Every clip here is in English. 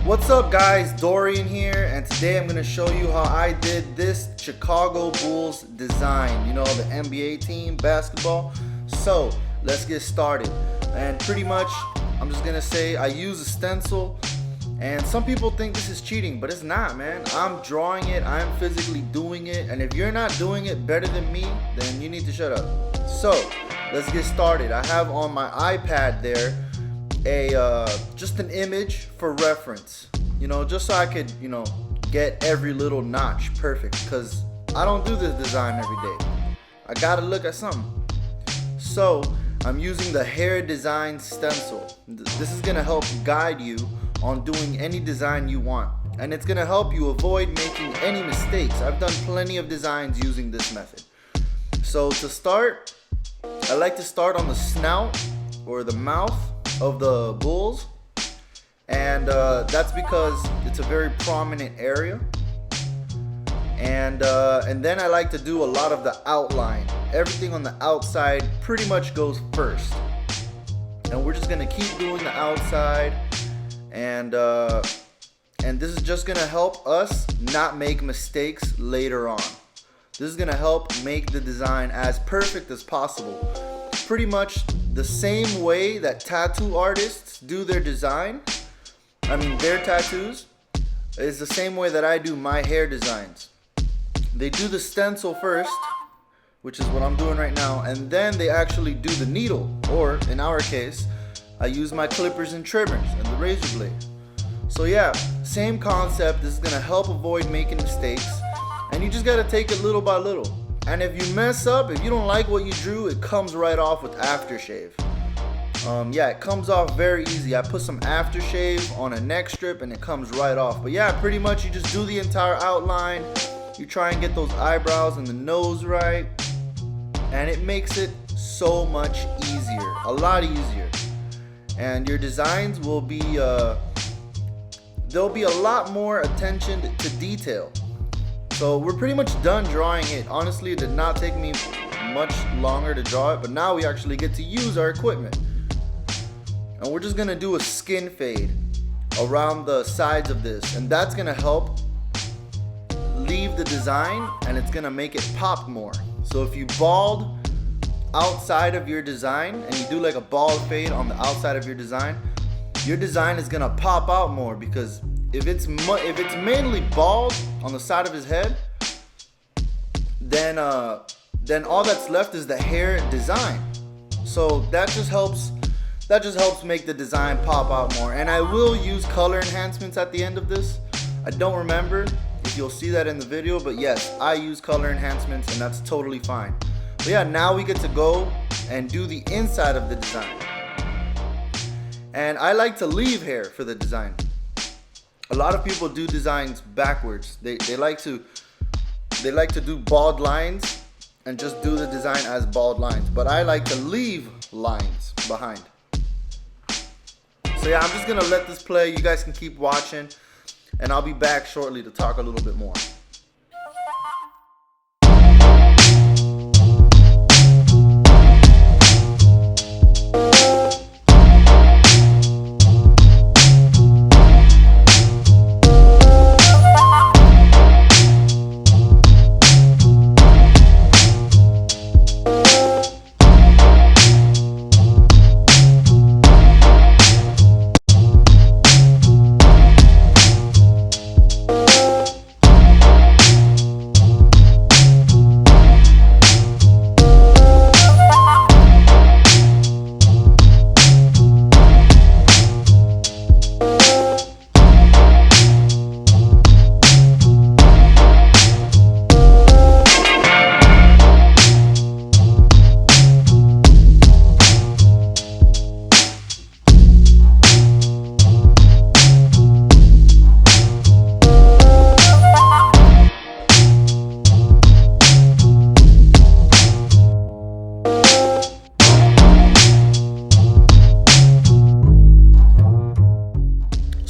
What's up guys, Dorian here, and today I'm going to show you how I did this Chicago Bulls design, you know, the NBA team, basketball. So let's get started. And pretty much I'm just going to say I use a stencil, and some people think this is cheating, but it's not, man. I'm drawing it, I'm physically doing it, and if you're not doing it better than me, then you need to shut up. So let's get started. I have on my iPad there just an image for reference, you know, just so I could, you know, get every little notch perfect, because I don't do this design every day. I gotta look at something. So I'm using the Hair Design Stencil. This is gonna help guide you on doing any design you want, and it's gonna help you avoid making any mistakes. I've done plenty of designs using this method. So to start, I like to start on the snout or the mouth of the bulls, and that's because it's a very prominent area, and then I like to do a lot of the outline. Everything on the outside pretty much goes first, and we're just gonna keep doing the outside, and this is just gonna help us not make mistakes later on. This is gonna help make the design as perfect as possible. Pretty much the same way that tattoo artists do their design, their tattoos, is the same way that I do my hair designs. They do the stencil first, which is what I'm doing right now, and then they actually do the needle, or in our case, I use my clippers and trimmers and the razor blade. So yeah, same concept. This is gonna help avoid making mistakes, and you just gotta take it little by little. And if you mess up, if you don't like what you drew, it comes right off with aftershave. Yeah, it comes off very easy. I put some aftershave on a neck strip and it comes right off. But yeah, pretty much you just do the entire outline. You try and get those eyebrows and the nose right, and it makes it so much easier, a lot easier. And your designs will be, there'll be a lot more attention to detail. So we're pretty much done drawing it. Honestly, it did not take me much longer to draw it, but now we actually get to use our equipment. And we're just gonna do a skin fade around the sides of this, and that's gonna help leave the design, and it's gonna make it pop more. So if you bald outside of your design and you do like a bald fade on the outside of your design is gonna pop out more, because if it's mainly bald on the side of his head, then all that's left is the hair design. So that just helps make the design pop out more. And I will use color enhancements at the end of this. I don't remember if you'll see that in the video, but yes, I use color enhancements, and that's totally fine. But yeah, now we get to go and do the inside of the design. And I like to leave hair for the design. A lot of people do designs backwards. They like to do bald lines and just do the design as bald lines. But I like to leave lines behind. So yeah, I'm just gonna let this play. You guys can keep watching, and I'll be back shortly to talk a little bit more.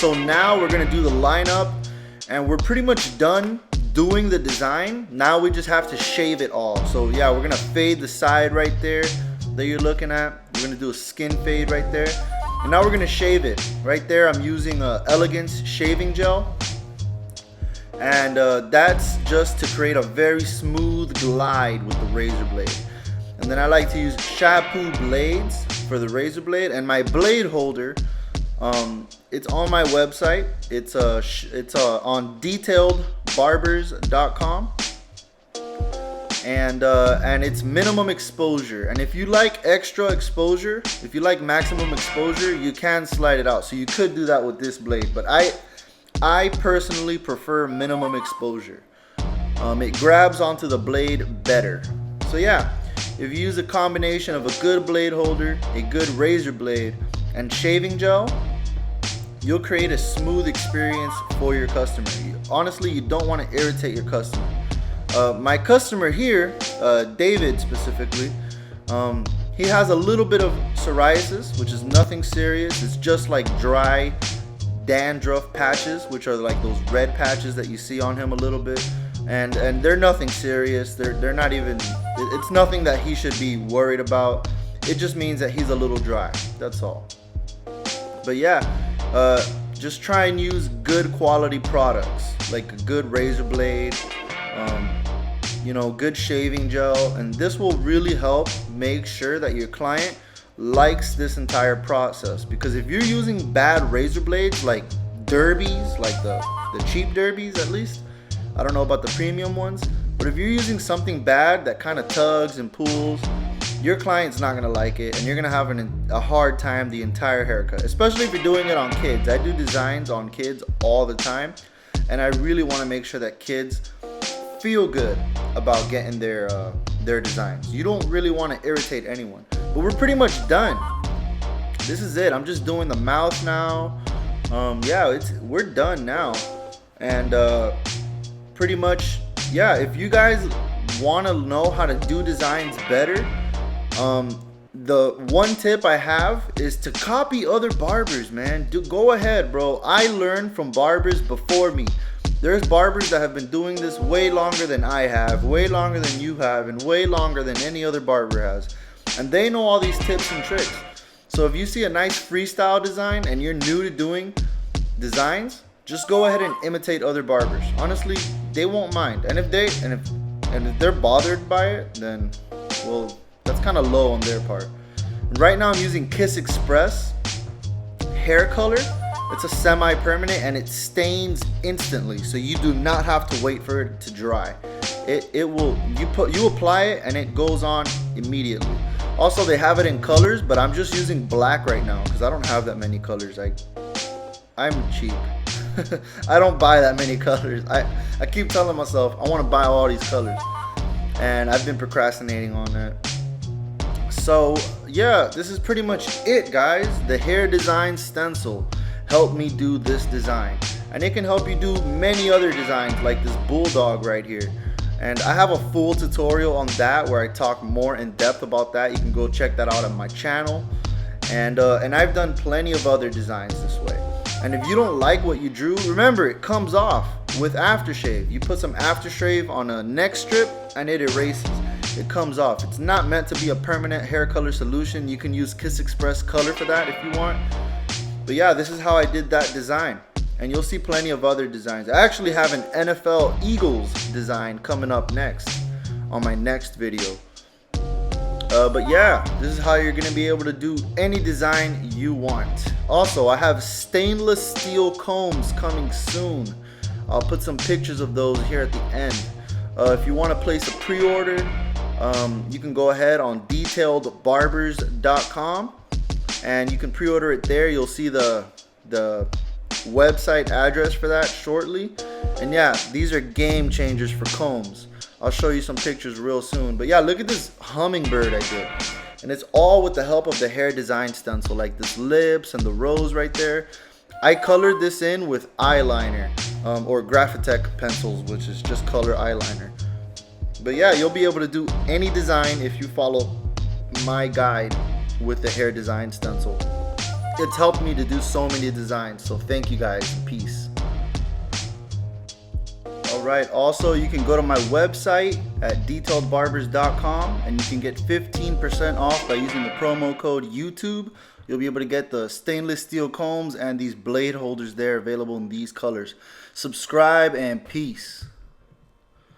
So now we're gonna do the lineup, and we're pretty much done doing the design. Now we just have to shave it all. So yeah, we're gonna fade the side right there that you're looking at. We're gonna do a skin fade right there. And now we're gonna shave it. Right there I'm using Elegance shaving gel. And that's just to create a very smooth glide with the razor blade. And then I like to use shampoo blades for the razor blade. And my blade holder, it's on my website. It's on detailedbarbers.com. And it's minimum exposure. And if you like extra exposure, if you like maximum exposure, you can slide it out. So you could do that with this blade. But I personally prefer minimum exposure. It grabs onto the blade better. So yeah, if you use a combination of a good blade holder, a good razor blade, and shaving gel, you'll create a smooth experience for your customer. Honestly, you don't want to irritate your customer. My customer here, David specifically, he has a little bit of psoriasis, which is nothing serious. It's just like dry dandruff patches, which are like those red patches that you see on him a little bit, and they're nothing serious. They're not even, it's nothing that he should be worried about. It just means that he's a little dry, that's all. But yeah, just try and use good quality products, like a good razor blade, you know, good shaving gel, and this will really help make sure that your client likes this entire process. Because if you're using bad razor blades, like derbies, like the cheap derbies at least, I don't know about the premium ones, but if you're using something bad that kind of tugs and pulls, your client's not gonna like it, and you're gonna have a hard time the entire haircut, especially if you're doing it on kids. I do designs on kids all the time, and I really want to make sure that kids feel good about getting their designs. You don't really want to irritate anyone. But we're pretty much done. This is it. I'm just doing the mouth now. Yeah, we're done now. And pretty much, yeah, if you guys want to know how to do designs better, the one tip I have is to copy other barbers, man. Go ahead, bro. I learned from barbers before me. There's barbers that have been doing this way longer than I have, way longer than you have, and way longer than any other barber has. And they know all these tips and tricks. So if you see a nice freestyle design and you're new to doing designs, just go ahead and imitate other barbers. Honestly, they won't mind. And if they're bothered by it, then, well, that's kind of low on their part. Right now I'm using Kiss Express hair color. It's a semi-permanent and it stains instantly, so you do not have to wait for it to dry. You apply it and it goes on immediately. Also, they have it in colors, but I'm just using black right now because I don't have that many colors. I'm cheap. I don't buy that many colors. I keep telling myself I want to buy all these colors, and I've been procrastinating on that. So yeah, this is pretty much it, guys. The Hair Design Stencil helped me do this design, and it can help you do many other designs like this bulldog right here. And I have a full tutorial on that where I talk more in depth about that. You can go check that out on my channel. And I've done plenty of other designs this way. And if you don't like what you drew, remember, it comes off with aftershave. You put some aftershave on a neck strip and it erases. It comes off. It's not meant to be a permanent hair color solution. You can use Kiss Express color for that if you want. But yeah, this is how I did that design. And you'll see plenty of other designs. I actually have an NFL Eagles design coming up next on my next video. But yeah, this is how you're gonna be able to do any design you want. Also, I have stainless steel combs coming soon. I'll put some pictures of those here at the end. If you want to place a pre-order, you can go ahead on detailedbarbers.com and you can pre-order it there. You'll see the website address for that shortly. And yeah, these are game changers for combs. I'll show you some pictures real soon. But yeah, look at this hummingbird I did. And it's all with the help of the Hair Design Stencil, like this lips and the rose right there. I colored this in with eyeliner or Graphitech pencils, which is just color eyeliner. But yeah, you'll be able to do any design if you follow my guide with the Hair Design Stencil. It's helped me to do so many designs, so thank you guys. Peace. All Alright, also you can go to my website at detailedbarbers.com and you can get 15% off by using the promo code YouTube. You'll be able to get the stainless steel combs and these blade holders there available in these colors. Subscribe and peace.